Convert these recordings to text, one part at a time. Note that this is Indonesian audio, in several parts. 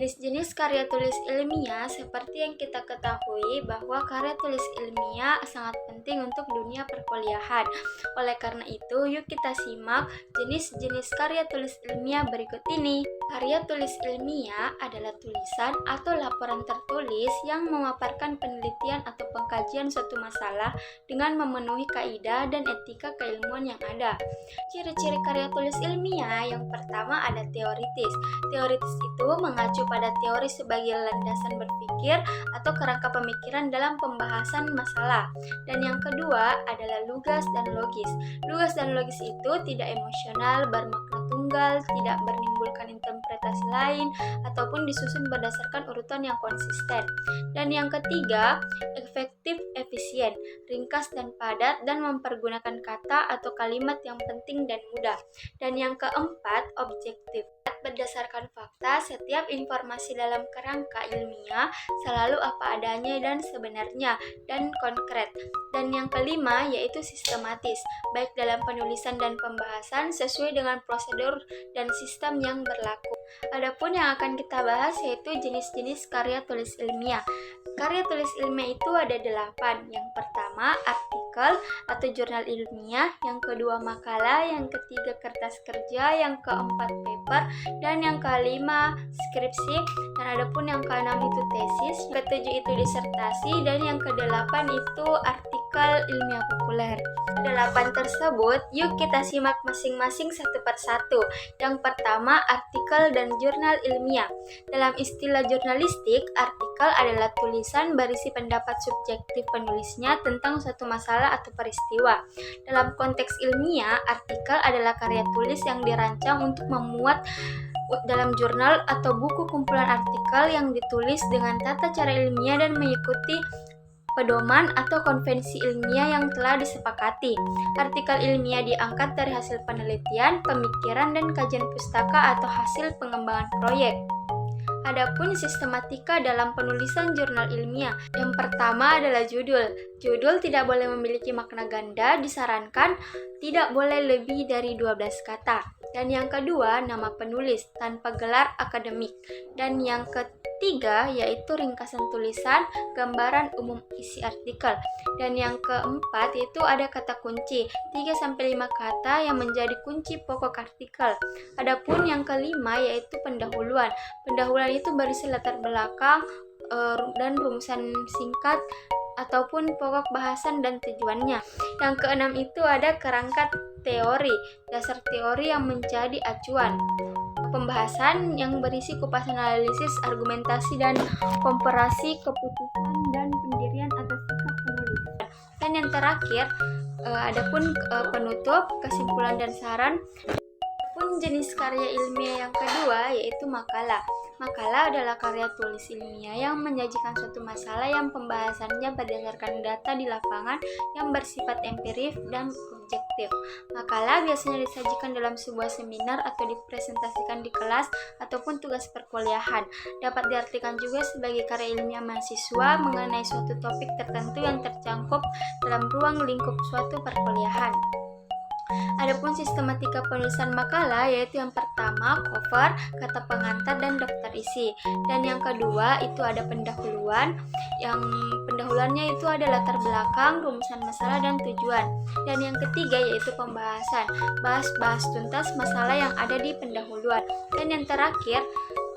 Jenis-jenis karya tulis ilmiah seperti yang kita ketahui bahwa karya tulis ilmiah sangat penting untuk dunia perkuliahan. Oleh karena itu, yuk kita simak jenis-jenis karya tulis ilmiah berikut ini. Karya tulis ilmiah adalah tulisan atau laporan tertulis yang memaparkan penelitian atau pengkajian suatu masalah dengan memenuhi kaidah dan etika keilmuan yang ada. Ciri-ciri karya tulis ilmiah yang pertama ada teoritis. Teoritis itu mengacu pada teori sebagai landasan berpikir atau kerangka pemikiran dalam pembahasan masalah. Dan yang kedua adalah lugas dan logis. Lugas dan logis itu tidak emosional, bermakna tunggal, tidak menimbulkan interpretasi lain, ataupun disusun berdasarkan urutan yang konsisten. Dan yang ketiga, efektif, efisien, ringkas dan padat, dan mempergunakan kata atau kalimat yang penting dan mudah. Dan yang keempat, objektif. Berdasarkan fakta, setiap informasi dalam kerangka ilmiah selalu apa adanya dan sebenarnya dan konkret. Dan yang kelima yaitu sistematis, baik dalam penulisan dan pembahasan sesuai dengan prosedur dan sistem yang berlaku. Adapun yang akan kita bahas yaitu jenis-jenis karya tulis ilmiah. Karya tulis ilmiah itu ada 8. Yang pertama, artikel atau jurnal ilmiah, yang kedua makalah, yang ketiga kertas kerja, yang keempat paper, dan yang kelima skripsi, dan adapun yang keenam itu tesis, yang ketujuh itu disertasi, dan yang kedelapan itu artikel ilmiah populer. 8 tersebut, yuk kita simak masing-masing satu persatu. Yang pertama, artikel dan jurnal ilmiah. Dalam istilah jurnalistik, artikel adalah tulisan berisi pendapat subjektif penulisnya tentang suatu masalah atau peristiwa. Dalam konteks ilmiah, artikel adalah karya tulis yang dirancang untuk memuat dalam jurnal atau buku kumpulan artikel yang ditulis dengan tata cara ilmiah dan mengikuti pedoman atau konvensi ilmiah yang telah disepakati. Artikel ilmiah diangkat dari hasil penelitian, pemikiran, dan kajian pustaka atau hasil pengembangan proyek. Adapun sistematika dalam penulisan jurnal ilmiah. Yang pertama adalah judul. Judul tidak boleh memiliki makna ganda, disarankan tidak boleh lebih dari 12 kata. Dan yang kedua, nama penulis tanpa gelar akademik. Dan yang ketiga yaitu ringkasan tulisan, gambaran umum isi artikel. Dan yang keempat yaitu ada kata kunci, 3-5 kata yang menjadi kunci pokok artikel. Adapun yang kelima yaitu pendahuluan. Pendahuluan itu berisi latar belakang dan rumusan singkat ataupun pokok bahasan dan tujuannya. Yang keenam itu ada kerangka teori, dasar teori yang menjadi acuan. Pembahasan yang berisi kupasan analisis, argumentasi, dan komparasi keputusan dan pendirian atas sikap penulis. Dan yang terakhir, adapun penutup, kesimpulan dan saran. Adapun jenis karya ilmiah yang kedua yaitu makalah. Makalah adalah karya tulis ilmiah yang menyajikan suatu masalah yang pembahasannya berdasarkan data di lapangan yang bersifat empiris dan objektif. Makalah biasanya disajikan dalam sebuah seminar atau dipresentasikan di kelas ataupun tugas perkuliahan. Dapat diartikan juga sebagai karya ilmiah mahasiswa mengenai suatu topik tertentu yang tercakup dalam ruang lingkup suatu perkuliahan. Adapun sistematika penulisan makalah yaitu yang pertama cover, kata pengantar, dan daftar isi. Dan yang kedua itu ada pendahuluan. Yang pendahuluannya itu ada latar belakang, rumusan masalah, dan tujuan. Dan yang ketiga yaitu pembahasan. Bahas tuntas masalah yang ada di pendahuluan. Dan yang terakhir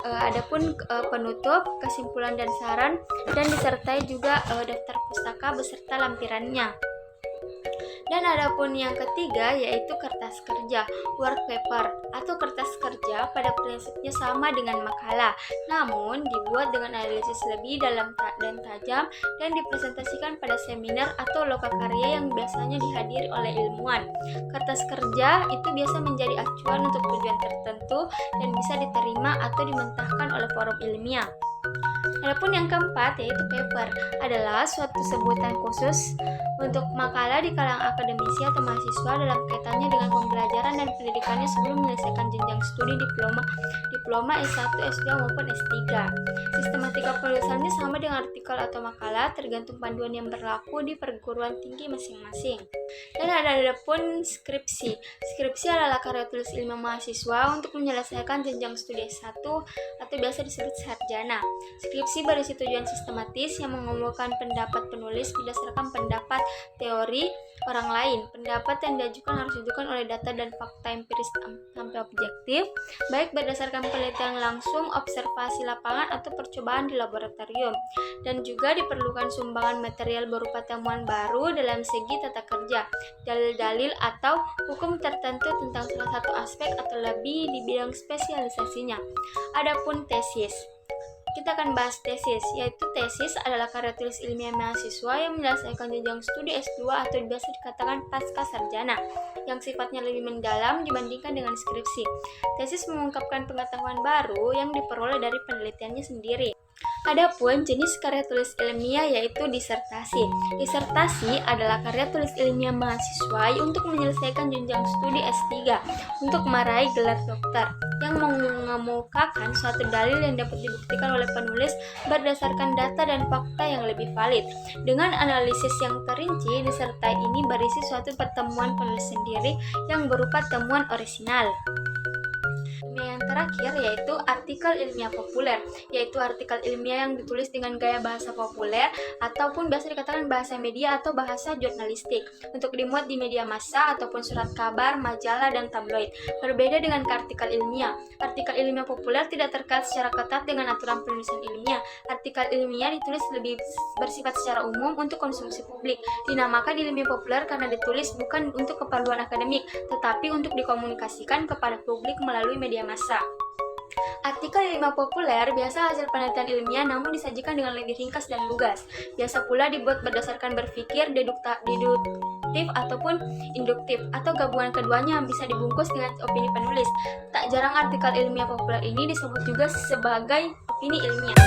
adapun penutup, kesimpulan dan saran, dan disertai juga daftar pustaka beserta lampirannya. Dan adapun yang ketiga yaitu kertas kerja, work paper atau kertas kerja pada prinsipnya sama dengan makalah, namun dibuat dengan analisis lebih dalam dan tajam dan dipresentasikan pada seminar atau lokakarya yang biasanya dihadiri oleh ilmuwan. Kertas kerja itu biasa menjadi acuan untuk tujuan tertentu dan bisa diterima atau dimentahkan oleh forum ilmiah. Adapun yang keempat yaitu paper adalah suatu sebutan khusus untuk makalah di kalangan akademisi atau mahasiswa dalam kaitannya dengan pembelajaran dan pendidikannya sebelum menyelesaikan jenjang studi diploma S1, S2 maupun S3. Sistematika penulisannya sama dengan artikel atau makalah tergantung panduan yang berlaku di perguruan tinggi masing-masing. Dan ada pun skripsi. Skripsi adalah karya tulis ilmiah mahasiswa untuk menyelesaikan jenjang studi S1 atau biasa disebut sarjana. Skripsi berisi tujuan sistematis yang mengumpulkan pendapat penulis berdasarkan pendapat teori orang lain. Pendapat yang diajukan harus diajukan oleh data dan fakta empiris sampai objektif, baik berdasarkan penelitian langsung, observasi lapangan, atau percobaan di laboratorium. Dan juga diperlukan sumbangan material berupa temuan baru dalam segi tata kerja, dalil-dalil atau hukum tertentu tentang salah satu aspek atau lebih di bidang spesialisasinya. Adapun tesis, kita akan bahas tesis, yaitu tesis adalah karya tulis ilmiah mahasiswa yang menyelesaikan jenjang studi S2 atau biasa dikatakan pasca sarjana, yang sifatnya lebih mendalam dibandingkan dengan skripsi. Tesis mengungkapkan pengetahuan baru yang diperoleh dari penelitiannya sendiri. Adapun jenis karya tulis ilmiah yaitu disertasi. Disertasi adalah karya tulis ilmiah mahasiswa untuk menyelesaikan jenjang studi S3 untuk meraih gelar dokter yang mengemukakan suatu dalil yang dapat dibuktikan oleh penulis berdasarkan data dan fakta yang lebih valid. Dengan analisis yang terinci, disertai ini berisi suatu pertemuan penulis sendiri yang berupa temuan orisinal. Yang terakhir yaitu artikel ilmiah populer, yaitu artikel ilmiah yang ditulis dengan gaya bahasa populer ataupun biasa dikatakan bahasa media atau bahasa jurnalistik untuk dimuat di media massa ataupun surat kabar, majalah, dan tabloid. Berbeda dengan artikel ilmiah. Artikel ilmiah populer tidak terkait secara ketat dengan aturan penulisan ilmiah. Artikel ilmiah ditulis lebih bersifat secara umum untuk konsumsi publik. Dinamakan ilmiah populer karena ditulis bukan untuk keperluan akademik, tetapi untuk dikomunikasikan kepada publik melalui media massa. Artikel ilmiah populer biasa hasil penelitian ilmiah namun disajikan dengan lebih ringkas dan lugas. Biasa pula dibuat berdasarkan berpikir deduktif ataupun induktif atau gabungan keduanya yang bisa dibungkus dengan opini penulis. Tak jarang artikel ilmiah populer ini disebut juga sebagai opini ilmiah.